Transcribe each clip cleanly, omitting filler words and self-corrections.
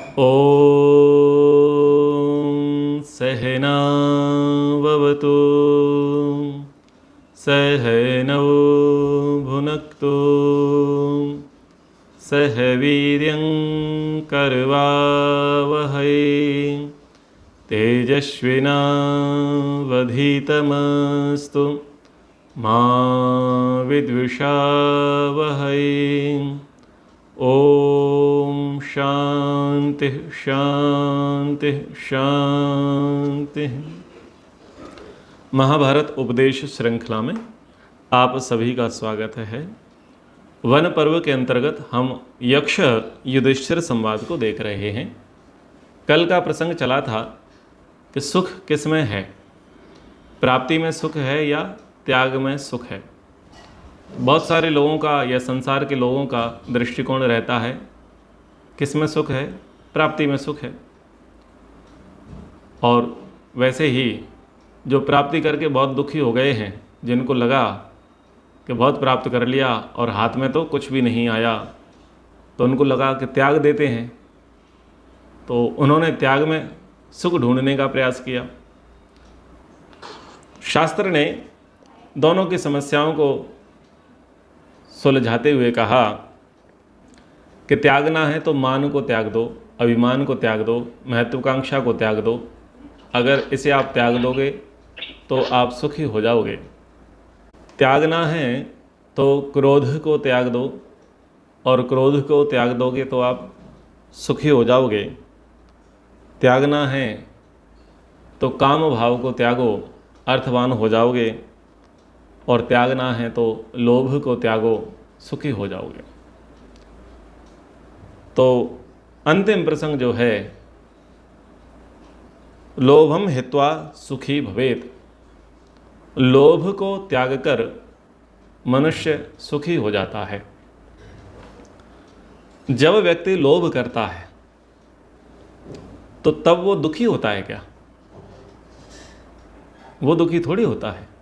ॐ सहना भवतु सहनौ भुनक्तु सह वीर्यं करवावहै तेजस्विनावधीतमस्तु मा विद्विषावहै। ओम शांति शांति शांति। महाभारत उपदेश श्रृंखला में आप सभी का स्वागत है। वन पर्व के अंतर्गत हम यक्ष युधिष्ठिर संवाद को देख रहे हैं। कल का प्रसंग चला था कि सुख किस में है, प्राप्ति में सुख है या त्याग में सुख है। बहुत सारे लोगों का या संसार के लोगों का दृष्टिकोण रहता है किस में सुख है, प्राप्ति में सुख है। और वैसे ही जो प्राप्ति करके बहुत दुखी हो गए हैं, जिनको लगा कि बहुत प्राप्त कर लिया और हाथ में तो कुछ भी नहीं आया, तो उनको लगा कि त्याग देते हैं, तो उन्होंने त्याग में सुख ढूंढने का प्रयास किया। शास्त्र ने दोनों की समस्याओं को सुलझाते हुए कहा कि त्यागना है तो मान को त्याग दो, अभिमान को त्याग दो, महत्वाकांक्षा को त्याग दो। अगर इसे आप त्याग दोगे तो आप सुखी हो जाओगे। त्यागना है तो क्रोध को त्याग दो, और क्रोध को त्याग दोगे तो आप सुखी हो जाओगे। त्यागना है तो काम भाव को त्यागो, अर्थवान हो जाओगे। और त्यागना है तो लोभ को त्यागो, सुखी हो जाओगे। तो अंतिम प्रसंग जो है, लोभम हित्वा सुखी भवेत, लोभ को त्याग कर मनुष्य सुखी हो जाता है। जब व्यक्ति लोभ करता है तो तब वो दुखी होता है क्या? वो दुखी थोड़ी होता है।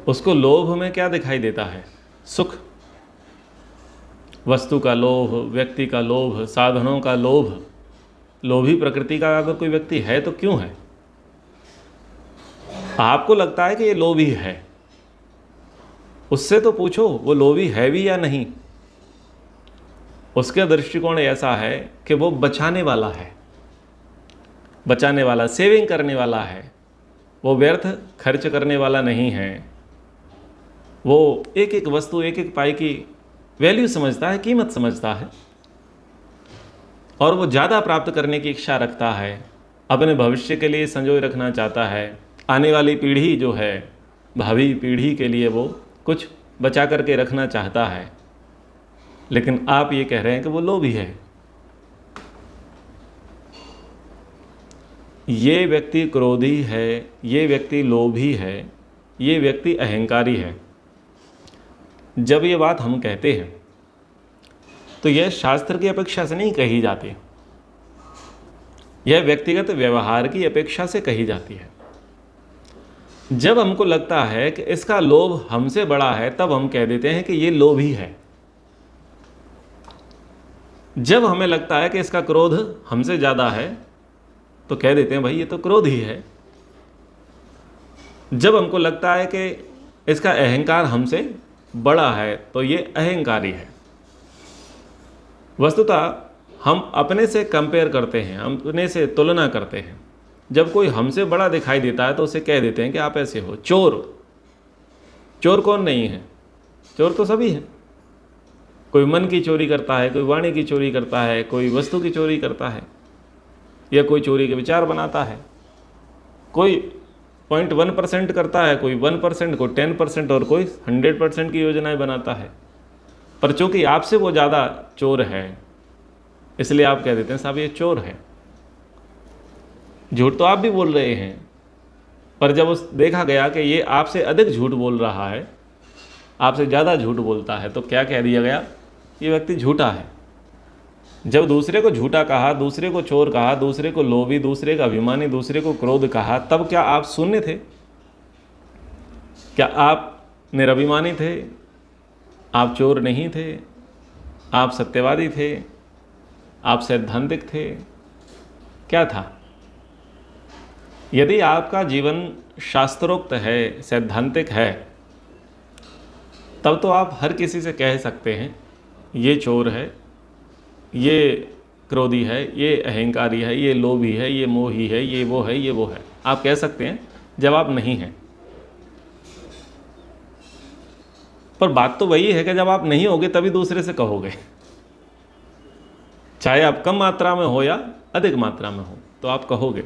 उसको लोभ में क्या दिखाई देता है? सुख। वस्तु का लोभ, व्यक्ति का लोभ, साधनों का लोभ। लोभी प्रकृति का अगर कोई व्यक्ति है तो क्यों है? आपको लगता है कि ये लोभी है, उससे तो पूछो वो लोभी है भी या नहीं। उसका दृष्टिकोण ऐसा है कि वो बचाने वाला है, बचाने वाला, सेविंग करने वाला है। वो व्यर्थ खर्च करने वाला नहीं है। वो एक एक वस्तु, एक एक पाई की वैल्यू समझता है, कीमत समझता है, और वो ज़्यादा प्राप्त करने की इच्छा रखता है। अपने भविष्य के लिए संजोए रखना चाहता है। आने वाली पीढ़ी जो है, भावी पीढ़ी के लिए वो कुछ बचा करके रखना चाहता है। लेकिन आप ये कह रहे हैं कि वो लोभी है। ये व्यक्ति क्रोधी है, ये व्यक्ति लोभी है, ये व्यक्ति अहंकारी है। जब ये बात हम कहते हैं तो यह शास्त्र की अपेक्षा से नहीं कही जाती, यह व्यक्तिगत व्यवहार की अपेक्षा से कही जाती है। जब हमको लगता है कि इसका लोभ हमसे बड़ा है, तब हम कह देते हैं कि ये लोभी है। जब हमें लगता है कि इसका क्रोध हमसे ज़्यादा है, तो कह देते हैं भाई ये तो क्रोधी है। जब हमको लगता है कि इसका अहंकार हमसे बड़ा है, तो ये अहंकारी है। वस्तुतः हम अपने से कंपेयर करते हैं, हम अपने से तुलना करते हैं। जब कोई हमसे बड़ा दिखाई देता है तो उसे कह देते हैं कि आप ऐसे हो। चोर, चोर कौन नहीं है? चोर तो सभी हैं। कोई मन की चोरी करता है, कोई वाणी की चोरी करता है, कोई वस्तु की चोरी करता है, या कोई चोरी के विचार बनाता है। कोई 0.1% करता है, कोई 1%, कोई 10%, और कोई 100% की योजनाएं बनाता है। पर चूंकि आपसे वो ज़्यादा चोर है, इसलिए आप कह देते हैं साहब ये चोर है। झूठ तो आप भी बोल रहे हैं, पर जब उस देखा गया कि ये आपसे अधिक झूठ बोल रहा है, आपसे ज़्यादा झूठ बोलता है, तो क्या कह दिया गया? ये व्यक्ति झूठा है। जब दूसरे को झूठा कहा, दूसरे को चोर कहा, दूसरे को लोभी, दूसरे का अभिमानी, दूसरे को क्रोध कहा, तब क्या आप शून्य थे? क्या आप निरभिमानी थे? आप चोर नहीं थे? आप सत्यवादी थे? आप सैद्धांतिक थे, क्या था? यदि आपका जीवन शास्त्रोक्त है, सैद्धांतिक है, तब तो आप हर किसी से कह सकते हैं ये चोर है, ये क्रोधी है, ये अहंकारी है, ये लोभी है, ये मोही है, ये वो है, ये वो है। आप कह सकते हैं जब आप नहीं हैं। पर बात तो वही है कि जब आप नहीं होगे तभी दूसरे से कहोगे, चाहे आप कम मात्रा में हो या अधिक मात्रा में हो, तो आप कहोगे।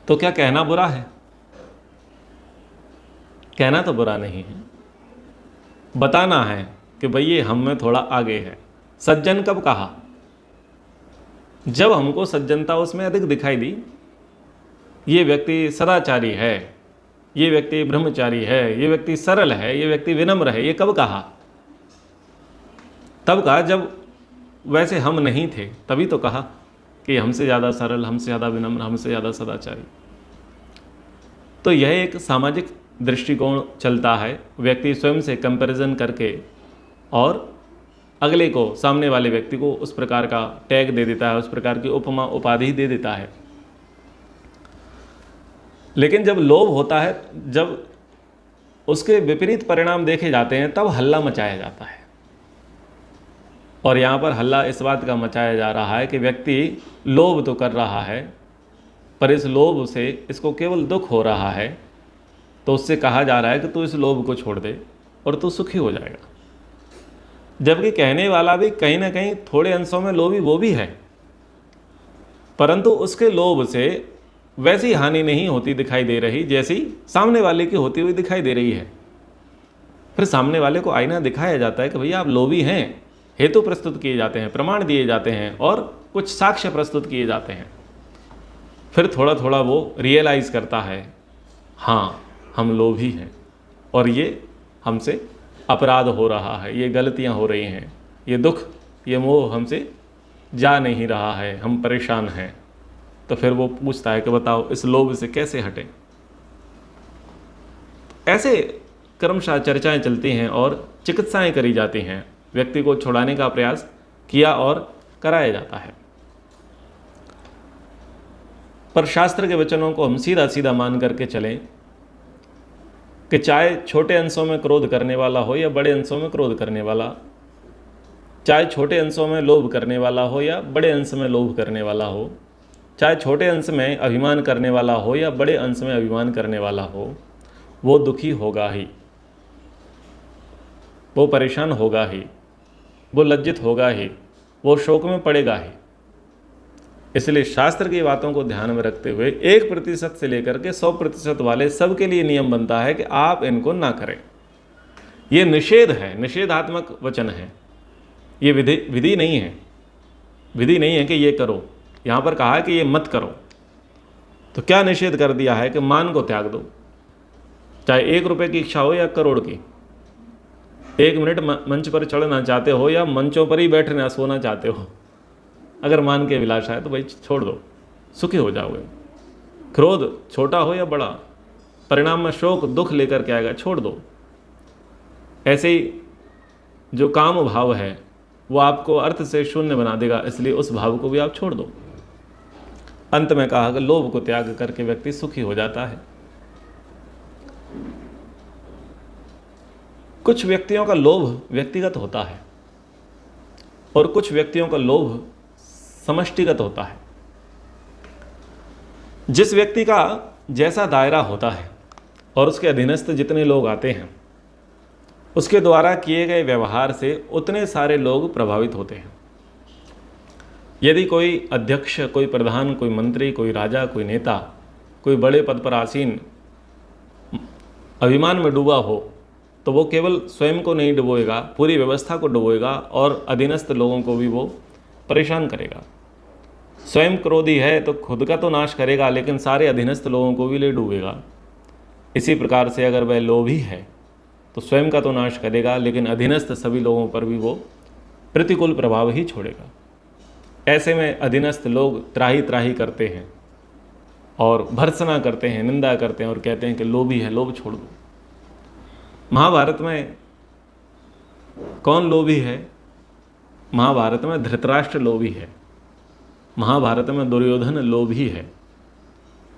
तो क्या कहना बुरा है? कहना तो बुरा नहीं है, बताना है कि भाई ये हम में थोड़ा आगे है। सज्जन कब कहा? जब हमको सज्जनता उसमें अधिक दिखाई दी, ये व्यक्ति सदाचारी है, ये व्यक्ति ब्रह्मचारी है, ये व्यक्ति सरल है, ये व्यक्ति विनम्र है। ये कब कहा? तब कहा जब वैसे हम नहीं थे, तभी तो कहा कि हमसे ज़्यादा सरल, हमसे ज़्यादा विनम्र, हमसे ज़्यादा सदाचारी। तो यह एक सामाजिक दृष्टिकोण चलता है, व्यक्ति स्वयं से कंपैरिजन करके और अगले को, सामने वाले व्यक्ति को उस प्रकार का टैग दे देता है, उस प्रकार की उपमा उपाधि दे देता है। लेकिन जब लोभ होता है, जब उसके विपरीत परिणाम देखे जाते हैं, तब हल्ला मचाया जाता है। और यहाँ पर हल्ला इस बात का मचाया जा रहा है कि व्यक्ति लोभ तो कर रहा है, पर इस लोभ से इसको केवल दुख हो रहा है, तो उससे कहा जा रहा है कि तू इस लोभ को छोड़ दे और तू सुखी हो जाएगा। जबकि कहने वाला भी कहीं ना कहीं थोड़े अंशों में लोभी वो भी है, परंतु उसके लोभ से वैसी हानि नहीं होती दिखाई दे रही जैसी सामने वाले की होती हुई दिखाई दे रही है। फिर सामने वाले को आईना दिखाया जाता है कि भैया आप लोभी हैं, हेतु प्रस्तुत किए जाते हैं, प्रमाण दिए जाते हैं और कुछ साक्ष्य प्रस्तुत किए जाते हैं। फिर थोड़ा थोड़ा वो रियलाइज़ करता है, हाँ हम लोभी हैं और ये हमसे अपराध हो रहा है, ये गलतियाँ हो रही हैं, ये दुख, ये मोह हमसे जा नहीं रहा है, हम परेशान हैं। तो फिर वो पूछता है कि बताओ इस लोभ से कैसे हटें। ऐसे क्रमशः चर्चाएं चलती हैं और चिकित्साएं करी जाती हैं, व्यक्ति को छुड़ाने का प्रयास किया और कराया जाता है। पर शास्त्र के वचनों को हम सीधा सीधा मान करके चलें कि चाहे छोटे अंशों में क्रोध करने वाला हो या बड़े अंशों में क्रोध करने वाला, चाहे छोटे अंशों में लोभ करने वाला हो या बड़े अंश में लोभ करने वाला हो, चाहे छोटे अंश में अभिमान करने वाला हो या बड़े अंश में अभिमान करने वाला हो, वो दुखी होगा ही, वो परेशान होगा ही, वो लज्जित होगा ही, वो शोक में पड़ेगा ही। इसलिए शास्त्र की बातों को ध्यान में रखते हुए 1% से लेकर के 100% वाले सबके लिए नियम बनता है कि आप इनको ना करें। ये निषेध है, निषेधात्मक वचन है, ये विधि नहीं है। विधि नहीं है कि ये करो, यहाँ पर कहा है कि ये मत करो। तो क्या निषेध कर दिया है कि मान को त्याग दो, चाहे 1 रुपये की इच्छा हो या करोड़ की। 1 मिनट मंच पर चढ़ना चाहते हो या मंचों पर ही बैठना सोना चाहते हो, अगर मान के अभिलाषा है तो भाई छोड़ दो, सुखी हो जाओगे। क्रोध छोटा हो या बड़ा, परिणाम में शोक दुख लेकर के आएगा, छोड़ दो। ऐसे ही जो काम भाव है वो आपको अर्थ से शून्य बना देगा, इसलिए उस भाव को भी आप छोड़ दो। अंत में कहा कि लोभ को त्याग करके व्यक्ति सुखी हो जाता है। कुछ व्यक्तियों का लोभ व्यक्तिगत होता है और कुछ व्यक्तियों का लोभ समष्टिगत होता है। जिस व्यक्ति का जैसा दायरा होता है और उसके अधीनस्थ जितने लोग आते हैं, उसके द्वारा किए गए व्यवहार से उतने सारे लोग प्रभावित होते हैं। यदि कोई अध्यक्ष, कोई प्रधान, कोई मंत्री, कोई राजा, कोई नेता, कोई बड़े पद पर आसीन अभिमान में डूबा हो, तो वो केवल स्वयं को नहीं डुबोएगा, पूरी व्यवस्था को डुबोएगा और अधीनस्थ लोगों को भी वो परेशान करेगा। स्वयं क्रोधी है तो खुद का तो नाश करेगा, लेकिन सारे अधीनस्थ लोगों को भी ले डूबेगा। इसी प्रकार से अगर वह लोभी है तो स्वयं का तो नाश करेगा, लेकिन अधीनस्थ सभी लोगों पर भी वो प्रतिकूल प्रभाव ही छोड़ेगा। ऐसे में अधीनस्थ लोग त्राही त्राही करते हैं और भर्त्सना करते हैं, निंदा करते हैं और कहते हैं कि लोभी है, लोभ छोड़ दो। महाभारत में कौन लोभी है? महाभारत में धृतराष्ट्र लोभी है, महाभारत में दुर्योधन लोभी है,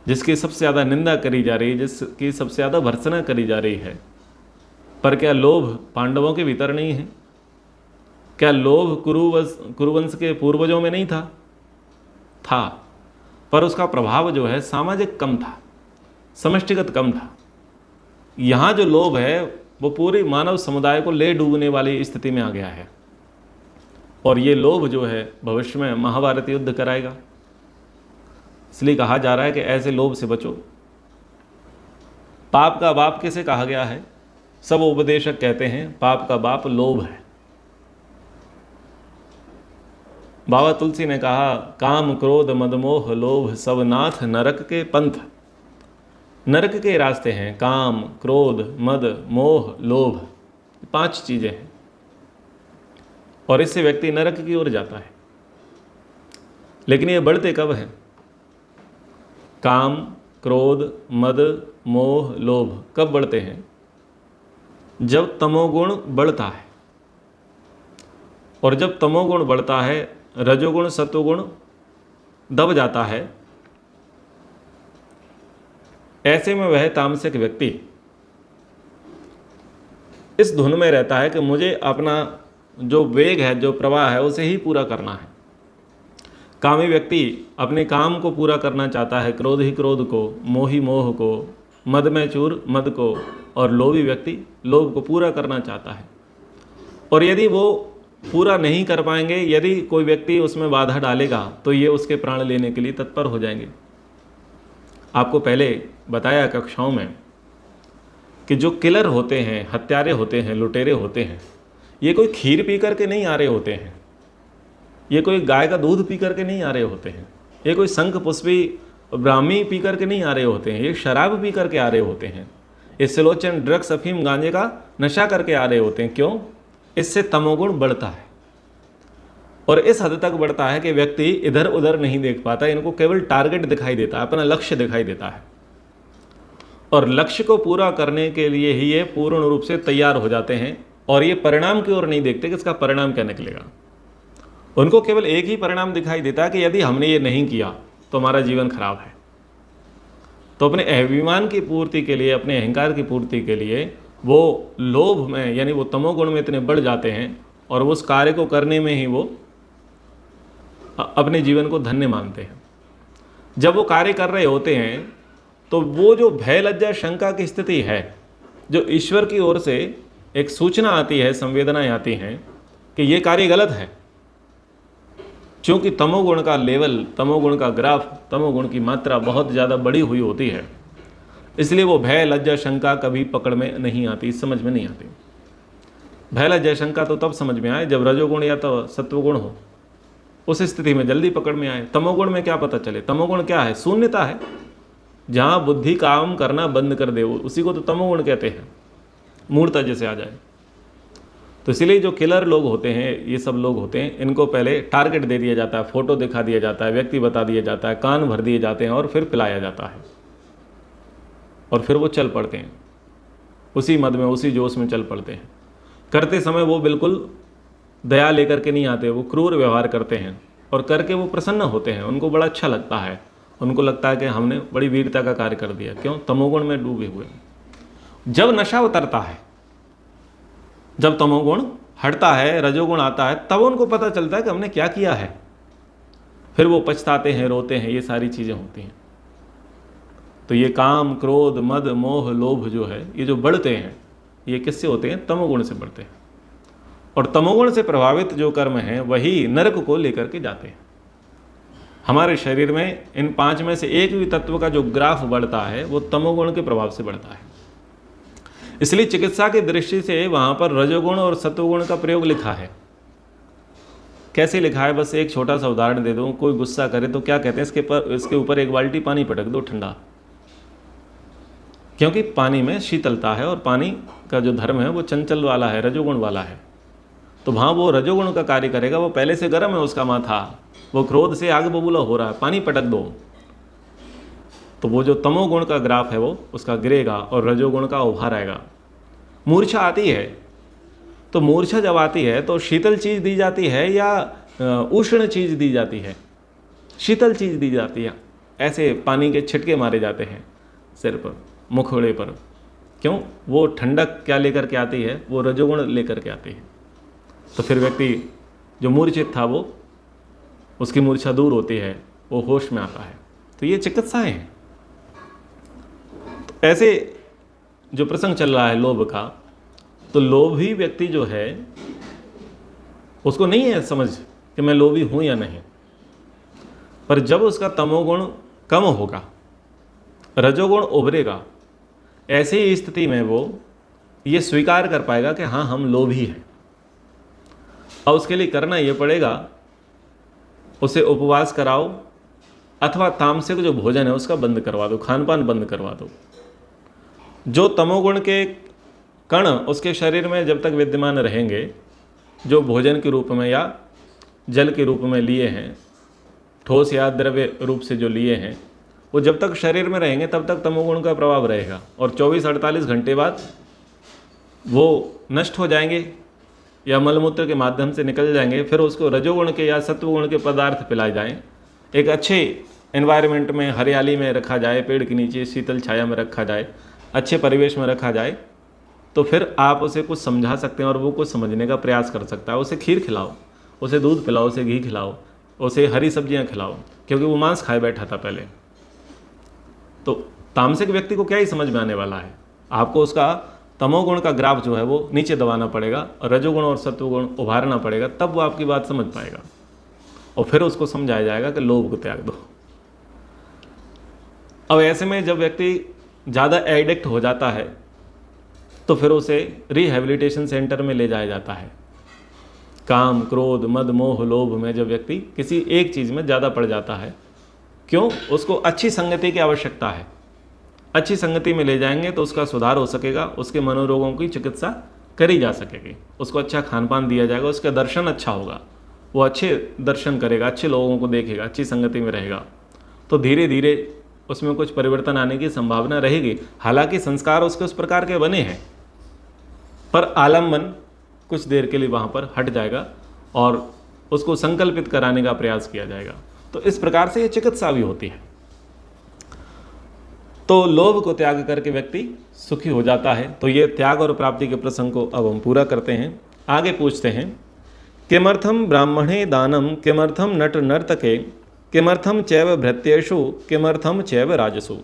जिसकी सबसे ज़्यादा निंदा करी जा रही है, जिसकी सबसे ज़्यादा भर्त्सना करी जा रही है। पर क्या लोभ पांडवों के भीतर नहीं है? क्या लोभ कुरुवंश के पूर्वजों में नहीं था? था, पर उसका प्रभाव जो है सामाजिक कम था, समष्टिगत कम था। यहाँ जो लोभ है वो पूरी मानव समुदाय को ले डूबने वाली स्थिति में आ गया है, और ये लोभ जो है भविष्य में महाभारत युद्ध कराएगा। इसलिए कहा जा रहा है कि ऐसे लोभ से बचो। पाप का बाप किसे कहा गया है? सब उपदेशक कहते हैं पाप का बाप लोभ है। बाबा तुलसी ने कहा, काम क्रोध मद मोह लोभ सब नाथ नरक के पंथ। नरक के रास्ते हैं काम, क्रोध, मद, मोह, लोभ, 5 चीजें हैं, और इससे व्यक्ति नरक की ओर जाता है। लेकिन ये बढ़ते कब हैं? काम, क्रोध, मद, मोह, लोभ कब बढ़ते हैं? जब तमोगुण बढ़ता है। और जब तमोगुण बढ़ता है, रजोगुण सत्वगुण दब जाता है, ऐसे में वह तामसिक व्यक्ति इस धुन में रहता है कि मुझे अपना जो वेग है, जो प्रवाह है, उसे ही पूरा करना है। कामी व्यक्ति अपने काम को पूरा करना चाहता है, क्रोध ही क्रोध को, मोह ही मोह को, मद में चूर मद को, और लोभी व्यक्ति लोभ को पूरा करना चाहता है। और यदि वो पूरा नहीं कर पाएंगे, यदि कोई व्यक्ति उसमें बाधा डालेगा, तो ये उसके प्राण लेने के लिए तत्पर हो जाएंगे। आपको पहले बताया कक्षाओं में कि जो किलर होते हैं, हत्यारे होते हैं, लुटेरे होते हैं, ये कोई खीर पी करके नहीं आ रहे होते हैं, ये कोई गाय का दूध पी करके नहीं आ रहे होते हैं, ये कोई शंख पुष्पी ब्राह्मी पी करके नहीं आ रहे होते हैं, ये शराब पी करके आ रहे होते हैं, ये सिलोचन, ड्रग्स, अफीम, गांजे का नशा करके आ रहे होते हैं। क्यों? इससे तमोगुण बढ़ता है, और इस हद तक बढ़ता है कि व्यक्ति इधर उधर नहीं देख पाता, इनको केवल टारगेट दिखाई देता है, अपना लक्ष्य दिखाई देता है, और लक्ष्य को पूरा करने के लिए ही ये पूर्ण रूप से तैयार हो जाते हैं, और ये परिणाम की ओर नहीं देखते कि इसका परिणाम क्या निकलेगा। उनको केवल एक ही परिणाम दिखाई देता है कि यदि हमने ये नहीं किया तो हमारा जीवन खराब है। तो अपने अभिमान की पूर्ति के लिए, अपने अहंकार की पूर्ति के लिए वो लोभ में, यानी वो तमोगुण में इतने बढ़ जाते हैं, और उस कार्य को करने में ही वो अपने जीवन को धन्य मानते हैं। जब वो कार्य कर रहे होते हैं तो वो जो भय, लज्जा, शंका की स्थिति है, जो ईश्वर की ओर से एक सूचना आती है, संवेदनाएं आती हैं कि ये कार्य गलत है, क्योंकि तमोगुण का लेवल, तमोगुण का ग्राफ, तमोगुण की मात्रा बहुत ज़्यादा बड़ी हुई होती है, इसलिए वो भय, लज्जा, शंका कभी पकड़ में नहीं आती, समझ में नहीं आती। भय, लज्जा, शंका तो तब समझ में आए जब रजोगुण या तो सत्वगुण हो, उस स्थिति में जल्दी पकड़ में आए। तमोगुण में क्या पता चले? तमोगुण क्या है? शून्यता है। जहाँ बुद्धि काम करना बंद कर दे, उसी को तो तमोगुण कहते हैं, मूर्ता जैसे आ जाए। तो इसीलिए जो किलर लोग होते हैं, ये सब लोग होते हैं, इनको पहले टारगेट दे दिया जाता है, फोटो दिखा दिया जाता है, व्यक्ति बता दिया जाता है, कान भर दिए जाते हैं, और फिर पिलाया जाता है, और फिर वो चल पड़ते हैं उसी मद में, उसी जोश में चल पड़ते हैं। करते समय वो बिल्कुल दया लेकर के नहीं आते, वो क्रूर व्यवहार करते हैं, और करके वो प्रसन्न होते हैं, उनको बड़ा अच्छा लगता है, उनको लगता है कि हमने बड़ी वीरता का कार्य कर दिया। क्यों? तमोगुण में डूबे हुए। जब नशा उतरता है, जब तमोगुण हटता है, रजोगुण आता है, तब उनको पता चलता है कि हमने क्या किया है। फिर वो पछताते हैं, रोते हैं, ये सारी चीज़ें होती हैं। तो ये काम, क्रोध, मद, मोह, लोभ जो है, ये जो बढ़ते हैं, ये किससे होते हैं? तमोगुण से बढ़ते हैं। और तमोगुण से प्रभावित जो कर्म हैं वही नरक को लेकर के जाते हैं। हमारे शरीर में इन 5 में से एक भी तत्व का जो ग्राफ बढ़ता है वो तमोगुण के प्रभाव से बढ़ता है। इसलिए चिकित्सा की दृष्टि से वहाँ पर रजोगुण और सत्वगुण का प्रयोग लिखा है। कैसे लिखा है? बस एक छोटा सा उदाहरण दे दूँ। कोई गुस्सा करे तो क्या कहते हैं? इसके ऊपर एक बाल्टी पानी पटक दो ठंडा, क्योंकि पानी में शीतलता है, और पानी का जो धर्म है वो चंचल वाला है, रजोगुण वाला है। तो वहाँ वो रजोगुण का कार्य करेगा, वो पहले से गर्म है उसका माथा, वो क्रोध से आग बबूला हो रहा है, पानी पटक दो तो वो जो तमोगुण का ग्राफ है वो उसका गिरेगा और रजोगुण का उभार आएगा। मूर्छा आती है, तो मूर्छा जब आती है तो शीतल चीज़ दी जाती है या उष्ण चीज़ दी जाती है? शीतल चीज़ दी जाती है। ऐसे पानी के छिटके मारे जाते हैं सिर पर, मुखड़े पर। क्यों? वो ठंडक क्या लेकर के आती है? वो रजोगुण लेकर के आती है। तो फिर व्यक्ति जो मूर्छित था वो, उसकी मूर्छा दूर होती है, वो होश में आता है। तो ये चिकित्साएं हैं। तो ऐसे जो प्रसंग चल रहा है लोभ का, तो लोभी व्यक्ति जो है उसको नहीं है समझ कि मैं लोभी हूं या नहीं, पर जब उसका तमोगुण कम होगा, रजोगुण उभरेगा, ऐसी स्थिति में वो ये स्वीकार कर पाएगा कि हाँ हम लोभी हैं। और उसके लिए करना ये पड़ेगा, उसे उपवास कराओ अथवा तामसिक जो भोजन है उसका बंद करवा दो, खान पान बंद करवा दो। जो तमोगुण के कण उसके शरीर में जब तक विद्यमान रहेंगे, जो भोजन के रूप में या जल के रूप में लिए हैं, ठोस या द्रव्य रूप से जो लिए हैं, वो जब तक शरीर में रहेंगे तब तक तमोगुण का प्रभाव रहेगा। और 24-48 घंटे बाद वो नष्ट हो जाएंगे या मलमूत्र के माध्यम से निकल जाएंगे। फिर उसको रजोगुण के या सत्वगुण के पदार्थ पिलाए जाएं, एक अच्छे एनवायरनमेंट में, हरियाली में रखा जाए, पेड़ के नीचे शीतल छाया में रखा जाए, अच्छे परिवेश में रखा जाए, तो फिर आप उसे कुछ समझा सकते हैं और वो कुछ समझने का प्रयास कर सकता है। उसे खीर खिलाओ, उसे दूध पिलाओ, उसे घी खिलाओ, उसे हरी सब्जियां खिलाओ, क्योंकि वो मांस खाए बैठा था पहले। तो तामसिक व्यक्ति को क्या ही समझ में आने वाला है? आपको उसका तमोगुण का ग्राफ जो है वो नीचे दबाना पड़ेगा और रजोगुण और सत्वगुण उभारना पड़ेगा, तब वो आपकी बात समझ पाएगा। और फिर उसको समझाया जाएगा कि लोभ को त्याग दो। अब ऐसे में जब व्यक्ति ज़्यादा एडिक्ट हो जाता है तो फिर उसे रिहैबिलिटेशन सेंटर में ले जाया जाता है। काम, क्रोध, मद, मोह, लोभ में जब व्यक्ति किसी एक चीज़ में ज़्यादा पड़ जाता है, क्यों? उसको अच्छी संगति की आवश्यकता है। अच्छी संगति में ले जाएंगे तो उसका सुधार हो सकेगा, उसके मनोरोगों की चिकित्सा करी जा सकेगी, उसको अच्छा खान पान दिया जाएगा, उसका दर्शन अच्छा होगा, वो अच्छे दर्शन करेगा, अच्छे लोगों को देखेगा, अच्छी संगति में रहेगा, तो धीरे धीरे उसमें कुछ परिवर्तन आने की संभावना रहेगी। हालांकि संस्कार उसके उस प्रकार के बने हैं, पर आलम्बन कुछ देर के लिए वहाँ पर हट जाएगा और उसको संकल्पित कराने का प्रयास किया जाएगा। तो इस प्रकार से ये चिकित्सा भी होती है। तो लोभ को त्याग करके व्यक्ति सुखी हो जाता है। तो ये त्याग और प्राप्ति के प्रसंग को अब हम पूरा करते हैं। आगे पूछते हैं, किमर्थम ब्राह्मणे दानम किमर्थम नट नर्तके किमर्थम चैव भृत्येषु किमर्थम चैव राजसु।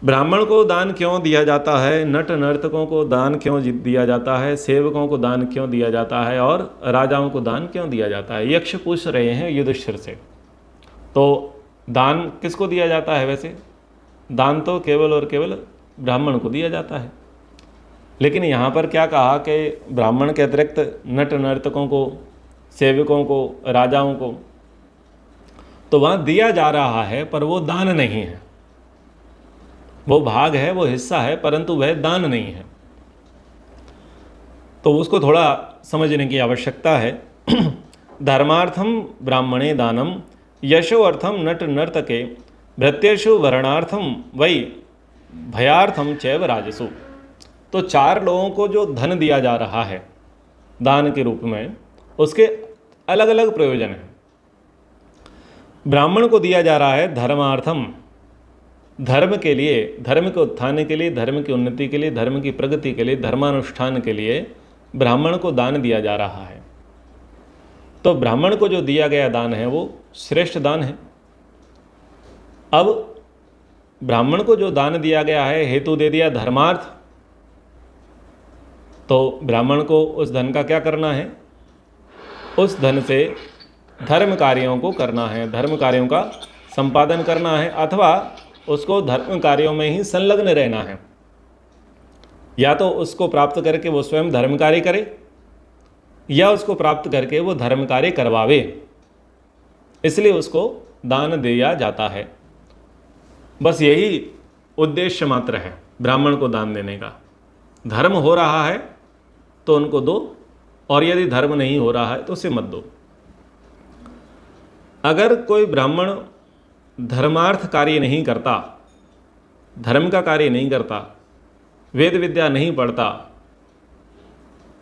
ब्राह्मण को दान क्यों दिया जाता है, नट नर्तकों को दान क्यों दिया जाता है, सेवकों को दान क्यों दिया जाता है और राजाओं को दान क्यों दिया जाता है? यक्ष पूछ रहे हैं युधिष्ठिर से। तो दान किसको दिया जाता है? वैसे दान तो केवल और केवल ब्राह्मण को दिया जाता है, लेकिन यहाँ पर क्या कहा कि ब्राह्मण के अतिरिक्त नट नर्तकों को, सेवकों को, राजाओं को तो वहाँ दिया जा रहा है, पर वो दान नहीं है। वो भाग है, वो हिस्सा है, परंतु वह दान नहीं है। तो उसको थोड़ा समझने की आवश्यकता है। धर्मार्थम ब्राह्मणे दानम यशो अर्थम नट नर्तके भृत्येषु वर्णार्थम वै भयार्थम चैव राजसु। तो 4 लोगों को जो धन दिया जा रहा है दान के रूप में, उसके अलग अलग प्रयोजन हैं। ब्राह्मण को दिया जा रहा है धर्मार्थम, धर्म के लिए, धर्म के उत्थान के लिए, धर्म की उन्नति के लिए, धर्म की प्रगति के लिए, धर्मानुष्ठान के लिए ब्राह्मण को दान दिया जा रहा है। तो ब्राह्मण को जो दिया गया दान है वो श्रेष्ठ दान है। अब ब्राह्मण को जो दान दिया गया है, हेतु दे दिया धर्मार्थ, तो ब्राह्मण को उस धन का क्या करना है? उस धन से धर्म कार्यों को करना है, धर्म कार्यों का संपादन करना है, अथवा उसको धर्म कार्यों में ही संलग्न रहना है। या तो उसको प्राप्त करके वो स्वयं धर्म कार्य करे, या उसको प्राप्त करके वो धर्म कार्य करवावे, इसलिए उसको दान दिया जाता है। बस यही उद्देश्य मात्र है ब्राह्मण को दान देने का। धर्म हो रहा है तो उनको दो, और यदि धर्म नहीं हो रहा है तो उसे मत दो। अगर कोई ब्राह्मण धर्मार्थ कार्य नहीं करता, धर्म का कार्य नहीं करता, वेद विद्या नहीं पढ़ता,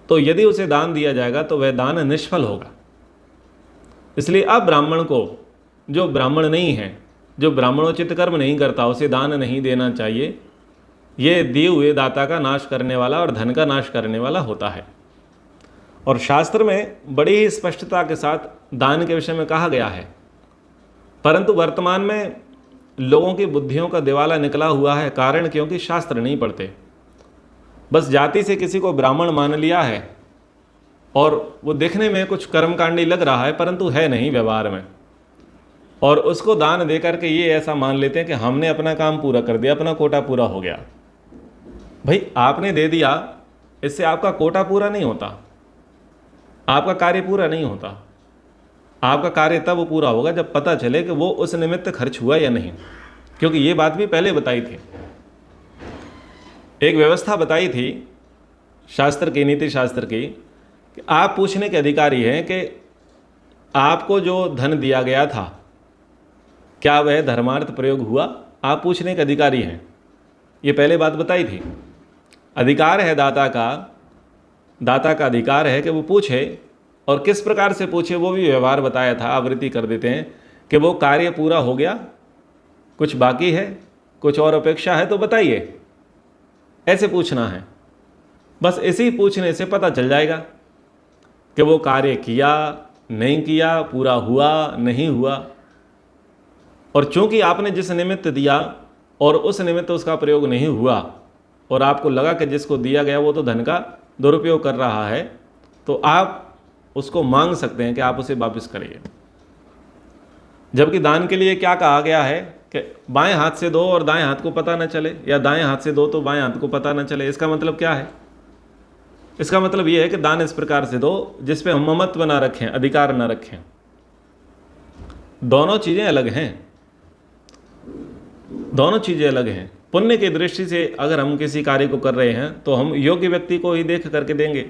तो यदि उसे दान दिया जाएगा तो वह दान निष्फल होगा। इसलिए अब ब्राह्मण को, जो ब्राह्मण नहीं है, जो ब्राह्मणोचित कर्म नहीं करता, उसे दान नहीं देना चाहिए। ये दिए हुए दाता का नाश करने वाला और धन का नाश करने वाला होता है। और शास्त्र में बड़ी ही स्पष्टता के साथ दान के विषय में कहा गया है, परंतु वर्तमान में लोगों की बुद्धियों का दिवाला निकला हुआ है। कारण क्योंकि शास्त्र नहीं पढ़ते, बस जाति से किसी को ब्राह्मण मान लिया है और वो देखने में कुछ कर्मकांडी लग रहा है परंतु है नहीं व्यवहार में, और उसको दान दे करके ये ऐसा मान लेते हैं कि हमने अपना काम पूरा कर दिया, अपना कोटा पूरा हो गया। भाई आपने दे दिया, इससे आपका कोटा पूरा नहीं होता, आपका कार्य पूरा नहीं होता। आपका कार्य तब पूरा होगा जब पता चले कि वो उस निमित्त खर्च हुआ या नहीं, क्योंकि ये बात भी पहले बताई थी। एक व्यवस्था बताई थी शास्त्र की, नीति शास्त्र की, कि आप पूछने के अधिकारी हैं कि आपको जो धन दिया गया था क्या वह धर्मार्थ प्रयोग हुआ, आप पूछने के अधिकारी हैं। ये पहले बात बताई थी। अधिकार है दाता का अधिकार है कि वो पूछे, और किस प्रकार से पूछे वो भी व्यवहार बताया था। आवृत्ति कर देते हैं कि वो कार्य पूरा हो गया, कुछ बाकी है, कुछ और अपेक्षा है तो बताइए, ऐसे पूछना है। बस इसी पूछने से पता चल जाएगा कि वो कार्य किया नहीं किया, पूरा हुआ नहीं हुआ। और चूंकि आपने जिस निमित्त दिया और उस निमित्त उसका प्रयोग नहीं हुआ, और आपको लगा कि जिसको दिया गया वो तो धन का दुरुपयोग कर रहा है, तो आप उसको मांग सकते हैं कि आप उसे वापस करिए। जबकि दान के लिए क्या कहा गया है कि बाएं हाथ से दो और दाएं हाथ को पता न चले, या दाएं हाथ से दो तो बाएं हाथ को पता न चले। इसका मतलब क्या है? इसका मतलब ये है कि दान इस प्रकार से दो जिस पे हम ममत्व ना रखें, अधिकार ना रखें। दोनों चीज़ें अलग हैं, दोनों चीज़ें अलग हैं। पुण्य की दृष्टि से अगर हम किसी कार्य को कर रहे हैं तो हम योग्य व्यक्ति को ही देख करके देंगे,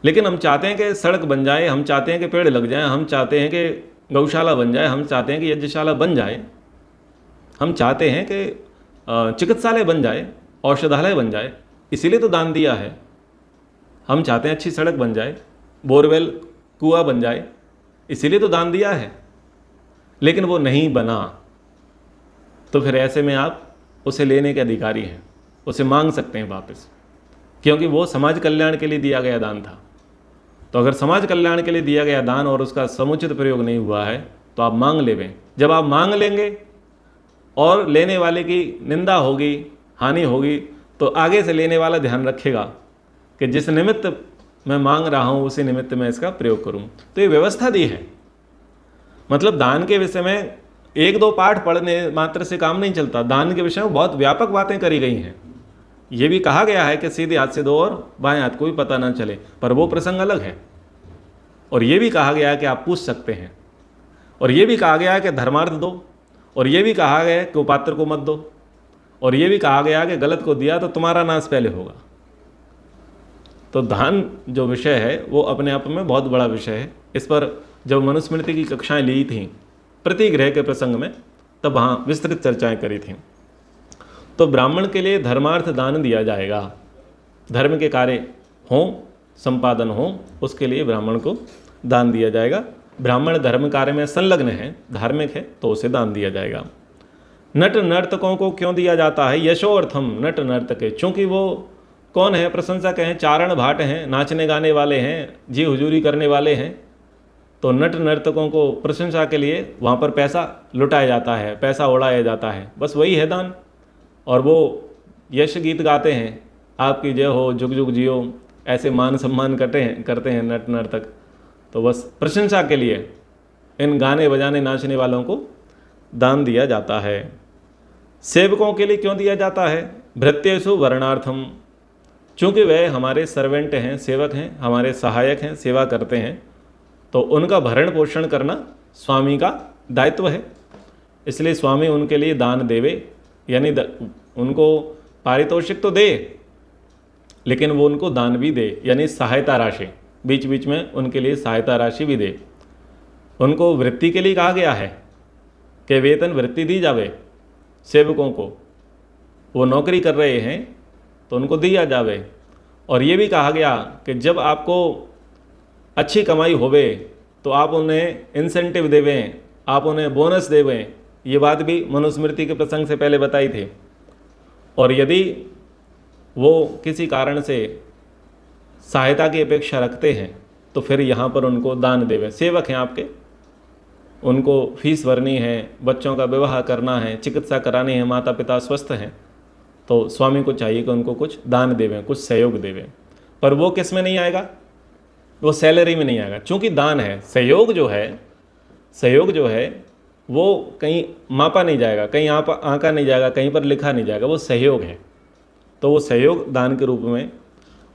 लेकिन हम चाहते हैं कि सड़क बन जाए, हम चाहते हैं कि पेड़ लग जाए, हम चाहते हैं कि गौशाला बन जाए, हम चाहते हैं कि यज्ञशाला बन जाए, हम चाहते हैं कि चिकित्सालय बन जाए, औषधालय बन जाए, इसीलिए तो दान दिया है। हम चाहते हैं अच्छी सड़क बन जाए, बोरवेल कुआं बन जाए, इसीलिए तो दान दिया है। लेकिन वो नहीं बना तो फिर ऐसे में आप उसे लेने के अधिकारी हैं, उसे मांग सकते हैं वापस, क्योंकि वो समाज कल्याण के लिए दिया गया दान था। तो अगर समाज कल्याण के लिए दिया गया दान और उसका समुचित प्रयोग नहीं हुआ है तो आप मांग लेवें। जब आप मांग लेंगे और लेने वाले की निंदा होगी, हानि होगी, तो आगे से लेने वाला ध्यान रखेगा कि जिस निमित्त मैं मांग रहा हूँ उसी निमित्त मैं इसका प्रयोग करूँ। तो ये व्यवस्था दी है। मतलब दान के विषय में एक दो पाठ पढ़ने मात्र से काम नहीं चलता, दान के विषय में बहुत व्यापक बातें करी गई हैं। ये भी कहा गया है कि सीधे हाथ से दो और बाएं हाथ को भी पता ना चले, पर वो प्रसंग अलग है। और ये भी कहा गया है कि आप पूछ सकते हैं, और ये भी कहा गया है कि धर्मार्थ दो, और ये भी कहा गया है कि उपात्र को मत दो, और ये भी कहा गया है कि गलत को दिया तो तुम्हारा नाश पहले होगा। तो दान जो विषय है वो अपने आप में बहुत बड़ा विषय है। इस पर जब मनुस्मृति की कक्षाएं ली थीं प्रतिग्रह के प्रसंग में, तब वहाँ विस्तृत चर्चाएं करी थीं। तो ब्राह्मण के लिए धर्मार्थ दान दिया जाएगा। धर्म के कार्य हों, संपादन हो, उसके लिए ब्राह्मण को दान दिया जाएगा। ब्राह्मण धर्म कार्य में संलग्न है, धार्मिक है, तो उसे दान दिया जाएगा। नट नर्तकों को क्यों दिया जाता है? यशोर्थम नट नर्तके, चूँकि वो कौन है? प्रशंसक हैं, चारण भाट हैं, नाचने गाने वाले हैं, जी हुजूरी करने वाले हैं। तो नट नर्तकों को प्रशंसा के लिए वहाँ पर पैसा लुटाया जाता है, पैसा उड़ाया जाता है, बस वही है दान। और वो यश गीत गाते हैं, आपकी जय हो, जुग जुग जियो, ऐसे मान सम्मान करते हैं नट नर्तक। तो बस प्रशंसा के लिए इन गाने बजाने नाचने वालों को दान दिया जाता है। सेवकों के लिए क्यों दिया जाता है? भृत्येषु वर्णार्थम, चूँकि वह हमारे सर्वेंट हैं, सेवक हैं, हमारे सहायक हैं, सेवा करते हैं, तो उनका भरण पोषण करना स्वामी का दायित्व है। इसलिए स्वामी उनके लिए दान देवे, यानी उनको पारितोषिक तो दे, लेकिन वो उनको दान भी दे, यानी सहायता राशि, बीच बीच में उनके लिए सहायता राशि भी दे। उनको वृत्ति के लिए कहा गया है कि वेतन वृत्ति दी जावे सेवकों को। वो नौकरी कर रहे हैं तो उनको दिया जावे। और ये भी कहा गया कि जब आपको अच्छी कमाई होवे तो आप उन्हें इंसेंटिव देवें, आप उन्हें बोनस देवें। ये बात भी मनुस्मृति के प्रसंग से पहले बताई थी। और यदि वो किसी कारण से सहायता की अपेक्षा रखते हैं तो फिर यहाँ पर उनको दान देवें। सेवक हैं आपके, उनको फीस भरनी है, बच्चों का विवाह करना है, चिकित्सा करानी है, माता पिता स्वस्थ हैं, तो स्वामी को चाहिए कि उनको कुछ दान देवें, कुछ सहयोग देवें। पर वो किस में नहीं आएगा? वो सैलरी में नहीं आएगा, चूँकि दान है। सहयोग जो है वो कहीं मापा नहीं जाएगा, कहीं आंका नहीं जाएगा, कहीं पर लिखा नहीं जाएगा, वो सहयोग है। तो वो सहयोग दान के रूप में।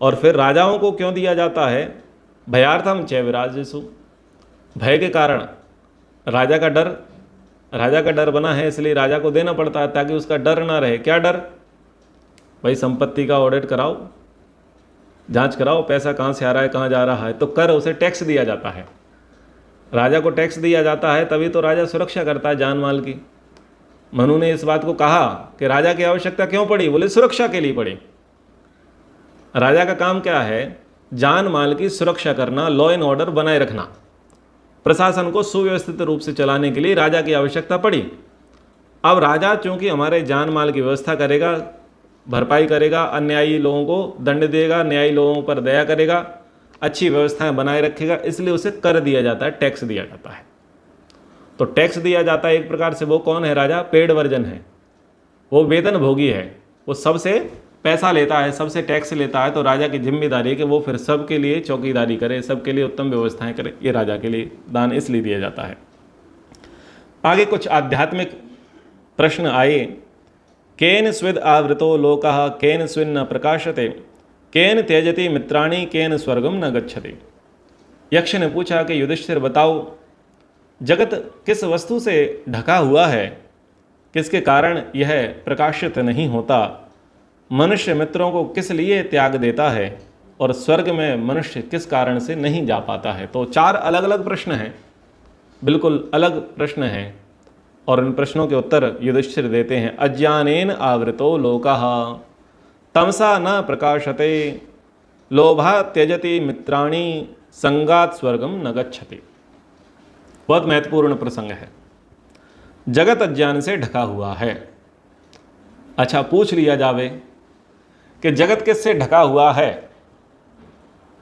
और फिर राजाओं को क्यों दिया जाता है? भयार्थम च विराजेषु, भय के कारण, राजा का डर बना है, इसलिए राजा को देना पड़ता है ताकि उसका डर ना रहे। क्या डर? भाई संपत्ति का ऑडिट कराओ, जांच कराओ, पैसा कहाँ से आ रहा है, कहाँ जा रहा है। तो कर, उसे टैक्स दिया जाता है, राजा को टैक्स दिया जाता है, तभी तो राजा सुरक्षा करता है जान माल की। मनु ने इस बात को कहा कि राजा की आवश्यकता क्यों पड़ी? बोले सुरक्षा के लिए पड़ी। राजा का काम क्या है? जान माल की सुरक्षा करना, लॉ एंड ऑर्डर बनाए रखना। प्रशासन को सुव्यवस्थित रूप से चलाने के लिए राजा की आवश्यकता पड़ी। अब राजा चूंकि हमारे जान माल की व्यवस्था करेगा, भरपाई करेगा, अन्यायी लोगों को दंड देगा, न्यायी लोगों पर दया करेगा, अच्छी व्यवस्थाएं बनाए रखेगा, इसलिए उसे कर दिया जाता है, टैक्स दिया जाता है। तो टैक्स दिया जाता है एक प्रकार से। वो कौन है? राजा पेड वर्जन है, वो वेतन भोगी है, वो सबसे पैसा लेता है, सबसे टैक्स लेता है। तो राजा की जिम्मेदारी है कि वो फिर सबके लिए चौकीदारी करे, सबके लिए उत्तम व्यवस्थाएं करे। ये राजा के लिए दान इसलिए दिया जाता है। आगे कुछ आध्यात्मिक प्रश्न आए। केन स्विद आवृतो लोकः केन स्विन्न प्रकाशते, केन त्यजति मित्राणि केन स्वर्गम न गच्छति। यक्ष ने पूछा कि युधिष्ठिर बताओ, जगत किस वस्तु से ढका हुआ है, किसके कारण यह प्रकाशित नहीं होता? मनुष्य मित्रों को किस लिए त्याग देता है? और स्वर्ग में मनुष्य किस कारण से नहीं जा पाता है? तो 4 अलग अलग प्रश्न हैं, बिल्कुल अलग प्रश्न हैं। और इन प्रश्नों के उत्तर युधिष्ठिर देते हैं। अज्ञानेन आवृतो लोकः तमसा न प्रकाशते, लोभा त्यजति मित्राणि, संगात स्वर्गम न गच्छति। बहुत महत्वपूर्ण प्रसंग है। जगत अज्ञान से ढका हुआ है। अच्छा, पूछ लिया जावे कि जगत किससे ढका हुआ है,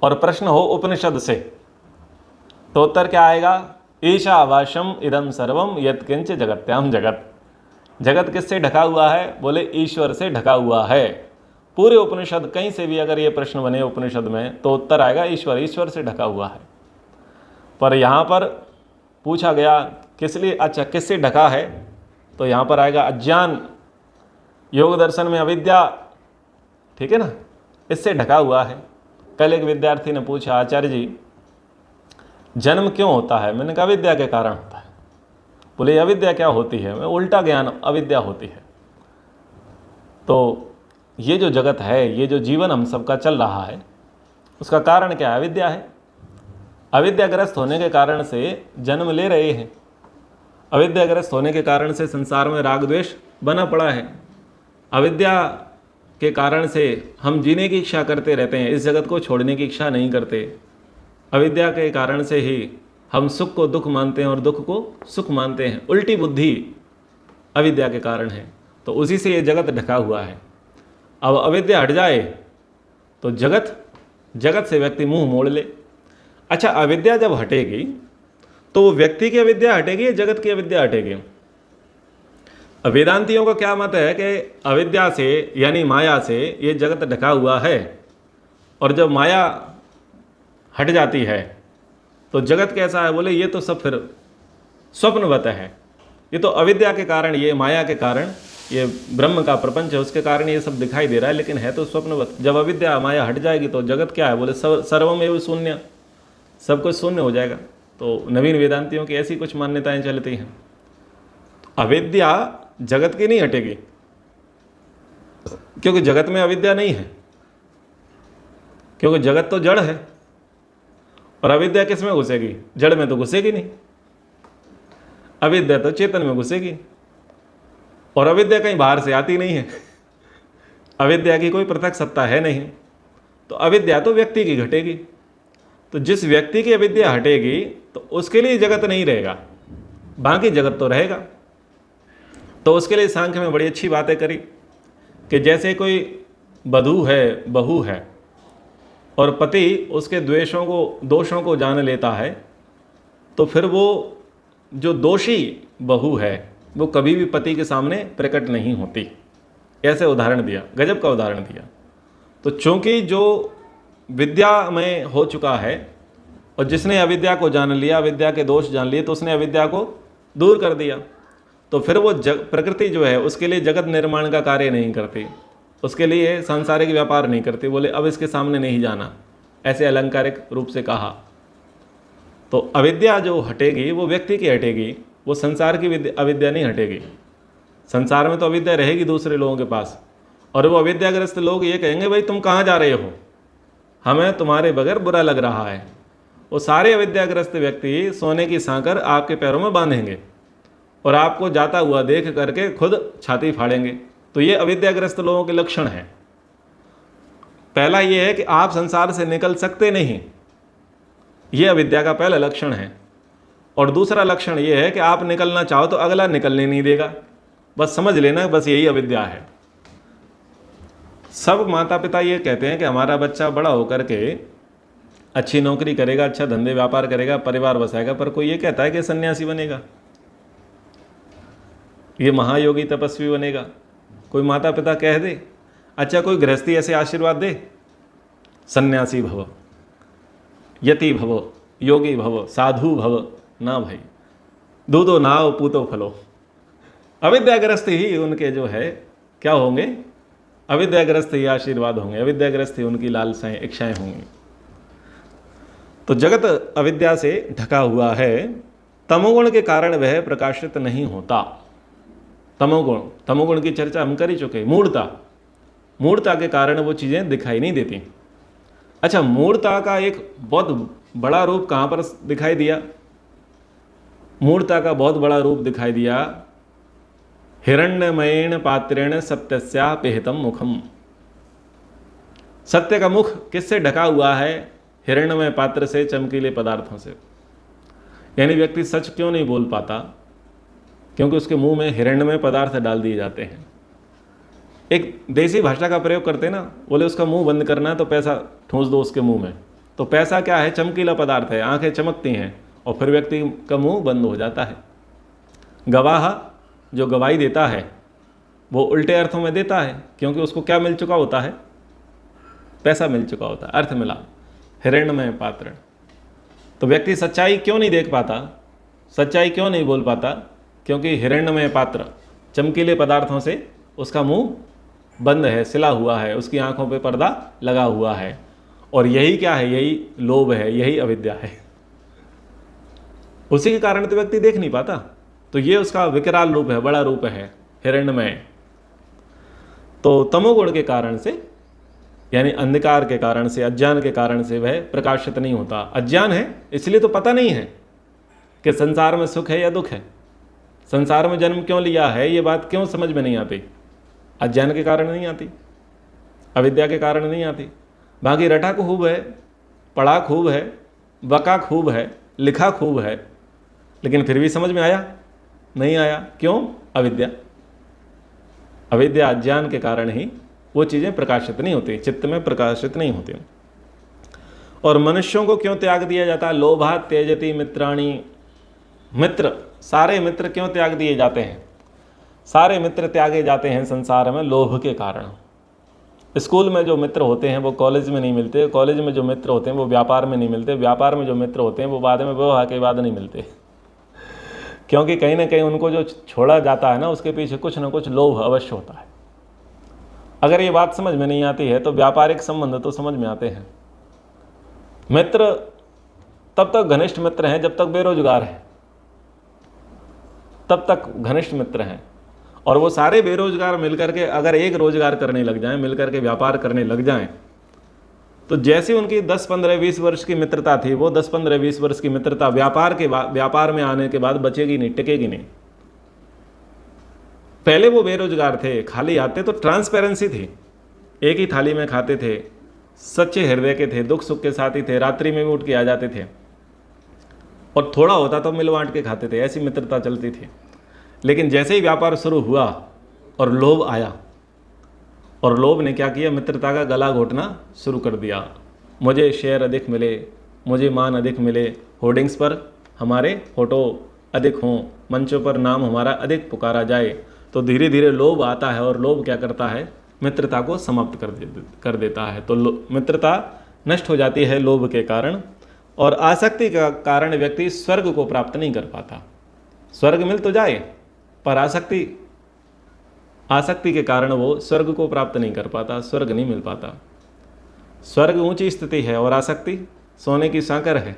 और प्रश्न हो उपनिषद से, तो उत्तर क्या आएगा? ईशावास्यम इदम सर्वम यत्किंच जगत्याम जगत। जगत किससे ढका हुआ है? बोले ईश्वर से ढका हुआ है। पूरे उपनिषद, कहीं से भी अगर ये प्रश्न बने उपनिषद में, तो उत्तर आएगा ईश्वर, ईश्वर से ढका हुआ है। पर यहाँ पर पूछा गया किस लिए, अच्छा किससे ढका है, तो यहाँ पर आएगा अज्ञान। योग दर्शन में अविद्या, ठीक है ना, इससे ढका हुआ है। कल एक विद्यार्थी ने पूछा, आचार्य जी जन्म क्यों होता है? मैंने कहा अविद्या के कारण होता है। बोले अविद्या क्या होती है? मैं उल्टा ज्ञान, अविद्या होती है। तो ये जो जगत है, ये जो जीवन हम सबका चल रहा है, उसका कारण क्या है? अविद्या है। अविद्याग्रस्त होने के कारण से जन्म ले रहे हैं। अविद्याग्रस्त होने के कारण से संसार में राग द्वेष बना पड़ा है। अविद्या के कारण से हम जीने की इच्छा करते रहते हैं, इस जगत को छोड़ने की इच्छा नहीं करते। अविद्या के कारण से ही हम सुख को दुख मानते हैं और दुख को सुख मानते हैं। उल्टी बुद्धि अविद्या के कारण है। तो उसी से ये जगत ढका हुआ है। अब अविद्या हट जाए तो जगत से व्यक्ति मुंह मोड़ ले। अच्छा, अविद्या जब हटेगी तो वो व्यक्ति की अविद्या हटेगी या जगत की अविद्या हटेगी? वेदांतियों का क्या मत है कि अविद्या से यानी माया से ये जगत ढका हुआ है, और जब माया हट जाती है तो जगत कैसा है? बोले ये तो सब फिर स्वप्नवत है। ये तो अविद्या के कारण, ये माया के कारण, ये ब्रह्म का प्रपंच है, उसके कारण ये सब दिखाई दे रहा है, लेकिन है तो स्वप्नवत। जब अविद्या माया हट जाएगी तो जगत क्या है? बोले सर्वमेव शून्य, सब कुछ शून्य हो जाएगा। तो नवीन वेदांतियों की ऐसी कुछ मान्यताएं चलती हैं। अविद्या जगत की नहीं हटेगी, क्योंकि जगत में अविद्या नहीं है, क्योंकि जगत तो जड़ है। और अविद्या किस में घुसेगी? जड़ में तो घुसेगी नहीं। अविद्या तो चेतन में घुसेगी, और अविद्या कहीं बाहर से आती नहीं है। अविद्या की कोई पृथक सत्ता है नहीं। तो अविद्या तो व्यक्ति की घटेगी। तो जिस व्यक्ति की अविद्या हटेगी तो उसके लिए जगत नहीं रहेगा, बाकी जगत तो रहेगा। तो उसके लिए सांख्य में बड़ी अच्छी बातें करी कि जैसे कोई बहू है और पति उसके दोषों को जान लेता है, तो फिर वो जो दोषी बहू है वो कभी भी पति के सामने प्रकट नहीं होती। ऐसे उदाहरण दिया, गजब का उदाहरण दिया। तो चूंकि जो विद्या में हो चुका है और जिसने अविद्या को जान लिया, अविद्या के दोष जान लिए, तो उसने अविद्या को दूर कर दिया। तो फिर वो प्रकृति जो है उसके लिए जगत निर्माण का कार्य नहीं करती, उसके लिए सांसारिक व्यापार नहीं करती। बोले अब इसके सामने नहीं जाना, ऐसे अलंकारिक रूप से कहा। तो अविद्या जो हटेगी वो व्यक्ति की हटेगी, वो संसार की अविद्या नहीं हटेगी। संसार में तो अविद्या रहेगी दूसरे लोगों के पास, और वो अविद्याग्रस्त लोग ये कहेंगे भाई तुम कहाँ जा रहे हो, हमें तुम्हारे बगैर बुरा लग रहा है। वो सारे अविद्याग्रस्त व्यक्ति सोने की सांकर आपके पैरों में बांधेंगे और आपको जाता हुआ देख करके खुद छाती फाड़ेंगे। तो ये अविद्याग्रस्त लोगों के लक्षण हैं। पहला ये है कि आप संसार से निकल सकते नहीं, ये अविद्या का पहला लक्षण है। और दूसरा लक्षण ये है कि आप निकलना चाहो तो अगला निकलने नहीं देगा। बस समझ लेना, बस यही अविद्या है। सब माता पिता ये कहते हैं कि हमारा बच्चा बड़ा होकर के अच्छी नौकरी करेगा, अच्छा धंधे व्यापार करेगा, परिवार बसाएगा, पर कोई ये कहता है कि सन्यासी बनेगा, ये महायोगी तपस्वी बनेगा। कोई माता पिता कह दे, अच्छा कोई गृहस्थी ऐसे आशीर्वाद दे, सन्यासी भव, यति भव, योगी भव, साधु भव। ना भाई, दूधो नाव पूतो फलो। अविद्याग्रस्त ही उनके जो है क्या होंगे, अविद्याग्रस्त ही आशीर्वाद होंगे, अविद्याग्रस्त ही उनकी लालसाएं इच्छाएं होंगी। तो जगत अविद्या से ढका हुआ है। तमोगुण के कारण वह प्रकाशित नहीं होता। तमोगुण की चर्चा हम कर ही चुके। मूढ़ता के कारण वो चीज़ें दिखाई नहीं देती। अच्छा, मूढ़ता का एक बहुत बड़ा रूप कहाँ पर दिखाई दिया? मूढ़ता का बहुत बड़ा रूप दिखाई दिया हिरण्यमयेन पात्रेण सत्यस्यापिहितम मुखम। सत्य का मुख किससे ढका हुआ है? हिरण्यमय पात्र से, चमकीले पदार्थों से। यानी व्यक्ति सच क्यों नहीं बोल पाता? क्योंकि उसके मुंह में हिरण्यमय पदार्थ डाल दिए जाते हैं। एक देसी भाषा का प्रयोग करते हैं ना, बोले उसका मुंह बंद करना है तो पैसा ठूंस दो उसके मुंह में। तो पैसा क्या है? चमकीला पदार्थ है, आंखें चमकती हैं और फिर व्यक्ति का मुंह बंद हो जाता है। गवाह जो गवाही देता है वो उल्टे अर्थों में देता है, क्योंकि उसको क्या मिल चुका होता है? पैसा मिल चुका होता है, अर्थ मिला, हिरण्यमय पात्र। तो व्यक्ति सच्चाई क्यों नहीं देख पाता, सच्चाई क्यों नहीं बोल पाता? क्योंकि हिरण्यमय पात्र, चमकीले पदार्थों से उसका मुंह बंद है, सिला हुआ है, उसकी आंखों पे पर्दा लगा हुआ है। और यही क्या है? यही लोभ है, यही अविद्या है। उसी के कारण तो व्यक्ति देख नहीं पाता। तो ये उसका विकराल रूप है, बड़ा रूप है, हिरण्यमय। तो तमोगुण के कारण से, यानी अंधकार के कारण से, अज्ञान के कारण से वह प्रकाशित नहीं होता। अज्ञान है इसलिए तो पता नहीं है कि संसार में सुख है या दुख है, संसार में जन्म क्यों लिया है, ये बात क्यों समझ में नहीं आती। अज्ञान के कारण नहीं आती, अविद्या के कारण नहीं आती। बाकी रटा खूब है, पढ़ा खूब है, बका खूब है, लिखा खूब है, लेकिन फिर भी समझ में आया नहीं आया। क्यों? अविद्या। अविद्या, अज्ञान के कारण ही वो चीज़ें प्रकाशित नहीं होती, चित्त में प्रकाशित नहीं होती। और मनुष्यों को क्यों त्याग दिया जाता है? लोभा त्यजति मित्राणि। मित्र, सारे मित्र क्यों त्याग दिए जाते हैं? सारे मित्र त्यागे जाते हैं संसार में लोभ के कारण। स्कूल में जो मित्र होते हैं वो कॉलेज में नहीं मिलते, कॉलेज में जो मित्र होते हैं वो व्यापार में नहीं मिलते, व्यापार में जो मित्र होते हैं वो बाद में विवाह के बाद नहीं मिलते। क्योंकि कहीं ना कहीं उनको जो छोड़ा जाता है ना, उसके पीछे कुछ ना कुछ लोभ अवश्य होता है। अगर ये बात समझ में नहीं आती है तो व्यापारिक संबंध तो समझ में आते हैं। मित्र तब तक घनिष्ठ मित्र हैं जब तक बेरोजगार हैं, तब तक घनिष्ठ मित्र हैं। और वो सारे बेरोजगार मिलकर के अगर एक रोजगार करने लग जाएं, मिलकर के व्यापार करने लग जाएं, तो जैसे उनकी 10, 15, 20 वर्ष की मित्रता थी, वो 10, 15, 20 वर्ष की मित्रता व्यापार में आने के बाद बचेगी नहीं, टिकेगी नहीं। पहले वो बेरोजगार थे, खाली आते तो ट्रांसपेरेंसी थी, एक ही थाली में खाते थे सच्चे हृदय के थे, दुख सुख के साथी थे, रात्रि में भी उठ के आ जाते थे और थोड़ा होता तो मिल बांट के खाते थे, ऐसी मित्रता चलती थी। लेकिन जैसे ही व्यापार शुरू हुआ और लोभ आया, और लोभ ने क्या किया, मित्रता का गला घोटना शुरू कर दिया। मुझे शेयर अधिक मिले, मुझे मान अधिक मिले, होर्डिंग्स पर हमारे फोटो अधिक हों, मंचों पर नाम हमारा अधिक पुकारा जाए, तो धीरे धीरे लोभ आता है और लोभ क्या करता है, मित्रता को समाप्त कर देता है। तो मित्रता नष्ट हो जाती है लोभ के कारण, और आसक्ति का कारण व्यक्ति स्वर्ग को प्राप्त नहीं कर पाता। स्वर्ग मिल तो जाए पर आसक्ति के कारण वो स्वर्ग को प्राप्त नहीं कर पाता, स्वर्ग नहीं मिल पाता। स्वर्ग ऊंची स्थिति है और आसक्ति सोने की सांकर है।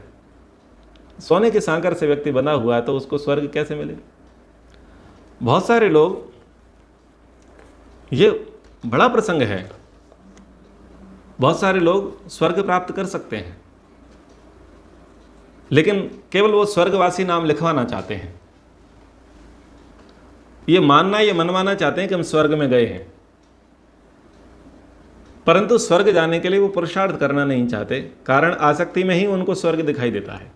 सोने की सांकर से व्यक्ति बना हुआ है तो उसको स्वर्ग कैसे मिले। बहुत सारे लोग, ये बड़ा प्रसंग है, बहुत सारे लोग स्वर्ग प्राप्त कर सकते हैं, लेकिन केवल वो स्वर्गवासी नाम लिखवाना चाहते हैं। ये मनवाना चाहते हैं कि हम स्वर्ग में गए हैं, परंतु स्वर्ग जाने के लिए वो पुरुषार्थ करना नहीं चाहते, कारण आसक्ति में ही उनको स्वर्ग दिखाई देता है।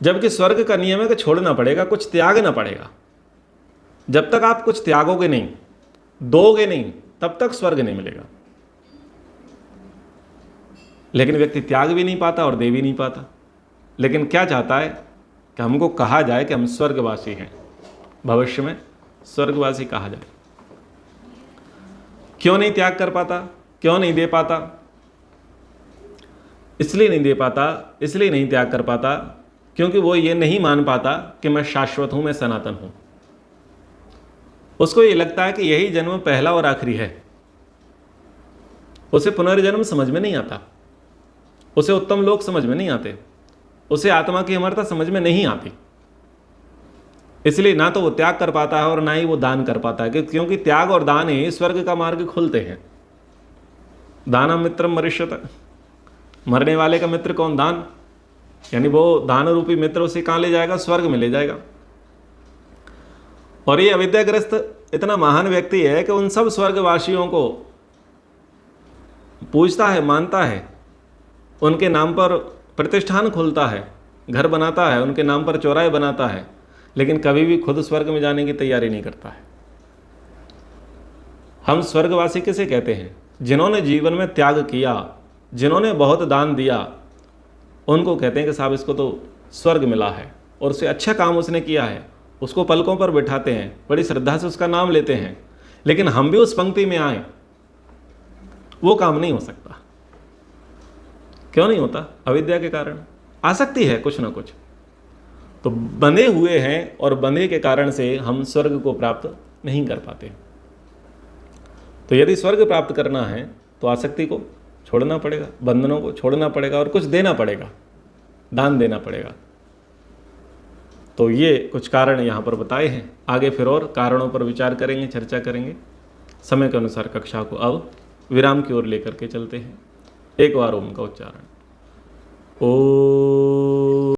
जबकि स्वर्ग का नियम है कि छोड़ना पड़ेगा, कुछ त्यागना पड़ेगा। जब तक आप कुछ त्यागोगे नहीं, दोगे नहीं, तब तक स्वर्ग नहीं मिलेगा। लेकिन व्यक्ति त्याग भी नहीं पाता और दे भी नहीं पाता। लेकिन क्या चाहता है कि हमको कहा जाए कि हम स्वर्गवासी हैं, भविष्य में स्वर्गवासी कहा जाए। क्यों नहीं त्याग कर पाता, क्यों नहीं दे पाता? इसलिए नहीं दे पाता, इसलिए नहीं त्याग कर पाता क्योंकि वो ये नहीं मान पाता कि मैं शाश्वत हूं, मैं सनातन हूं। उसको ये लगता है कि यही जन्म पहला और आखिरी है। उसे पुनर्जन्म समझ में नहीं आता, उसे उत्तम लोक समझ में नहीं आते, उसे आत्मा की अमरता समझ में नहीं आती। इसलिए ना तो वो त्याग कर पाता है और ना ही वो दान कर पाता है, क्योंकि त्याग और दान ही स्वर्ग का मार्ग खोलते हैं। दानम मित्रम मरिष्यत, मरने वाले का मित्र कौन? दान। यानी वो दान रूपी मित्र उसे कहाँ ले जाएगा? स्वर्ग में ले जाएगा। और ये अविद्याग्रस्त इतना महान व्यक्ति है कि उन सब स्वर्गवासियों को पूजता है, मानता है, उनके नाम पर प्रतिष्ठान खोलता है, घर बनाता है, उनके नाम पर चौराहे बनाता है, लेकिन कभी भी खुद स्वर्ग में जाने की तैयारी नहीं करता है। हम स्वर्गवासी किसे कहते हैं? जिन्होंने जीवन में त्याग किया, जिन्होंने बहुत दान दिया, उनको कहते हैं कि साहब इसको तो स्वर्ग मिला है, और उससे अच्छा काम उसने किया है। उसको पलकों पर बिठाते हैं, बड़ी श्रद्धा से उसका नाम लेते हैं, लेकिन हम भी उस पंक्ति में आए, वो काम नहीं हो सकता। क्यों नहीं होता? अविद्या के कारण, आसक्ति है कुछ ना कुछ। तो बंधे हुए हैं और बंधे के कारण से हम स्वर्ग को प्राप्त नहीं कर पाते। तो यदि स्वर्ग प्राप्त करना है तो आसक्ति को छोड़ना पड़ेगा, बंधनों को छोड़ना पड़ेगा और कुछ देना पड़ेगा, दान देना पड़ेगा। तो ये कुछ कारण यहाँ पर बताए हैं। आगे फिर और कारणों पर विचार करेंगे, चर्चा करेंगे। समय के अनुसार कक्षा को अब विराम की ओर लेकर के चलते हैं। एक बार ओम का उच्चारण। ओ